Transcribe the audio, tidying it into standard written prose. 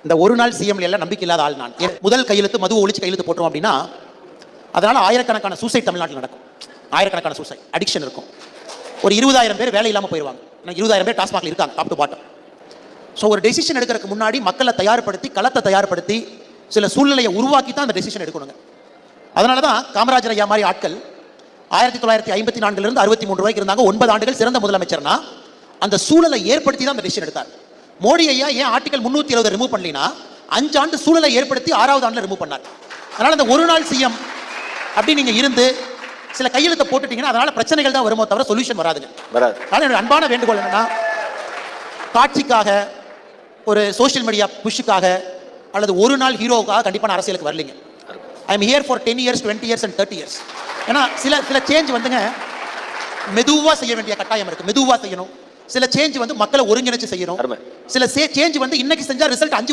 இந்த ஒரு நாள் சிஎம்ல எல்லாம் நம்பிக்கை இல்லாத ஆள் நான். முதல் கையெழுத்து மது ஒழிச்சு கையெழுத்து போட்டோம் அப்படின்னா அதனால ஆயிரக்கணக்கான சூசைட் தமிழ்நாட்டில் நடக்கும். ஆயிரக்கணக்கான சூசைட், அடிக்ஷன் இருக்கும். ஒரு 20,000 பேர் வேலை இல்லாமல் போயிடுவாங்க. 20,000 பேர் டாஸ்மாக்ல இருக்காங்க, டாப் டு பாட்டம். ஸோ ஒரு டெசிஷன் எடுக்கிறதுக்கு முன்னாடி மக்களை தயார்படுத்தி, களத்தை தயார்படுத்தி, சில சூழ்நிலையை உருவாக்கி தான் அந்த டெசிஷன் எடுக்கணுங்க. அதனால தான் காமராஜர் ஐயா மாதிரி ஆட்கள் 1954 63 வரைக்கும் இருந்தாங்க. 9 ஆண்டுகள் சிறந்த முதலமைச்சர்னா அந்த சூழலை ஏற்படுத்தி தான் அந்த டெசிஷன் எடுத்தார். மோடி ஐயா ஏன் ஆர்டிகல் 370 ரிமூவ் பண்ணலினா 5 ஆண்டு சூழலை ஏற்படுத்தி 6வது ஆண்டுல ரிமூவ் பண்ணார். அதனால அந்த ஒரு நாள் சிஎம் அப்படி நீங்க இருந்து சில கையெழுத்தை போட்டுட்டீங்கன்னா அதனால பிரச்சனைகள் தான் வருமோ தவிர சொல்யூஷன் வராதுங்க. அதனால என்னோட அன்பான வேண்டுகோள் என்னன்னா, காட்சிக்காக, ஒரு சோஷியல் மீடியா புஷ்ஷுக்காக அல்லது ஒரு நாள் ஹீரோவுக்காக கண்டிப்பான அரசியலுக்கு வரலீங்க. I am here for 10 years, 20 years and 30 years. ஏன்னா சில சேஞ்ச் வந்துங்க மெதுவாக செய்ய வேண்டிய கட்டாயம் இருக்கு. மெதுவாக செய்யணும். சில சேஞ்ச் வந்து மக்களை ஒருங்கிணைச்சு செய்யணும். சில சேஞ்ச் வந்து இன்னைக்கு செஞ்சா ரிசல்ட் 5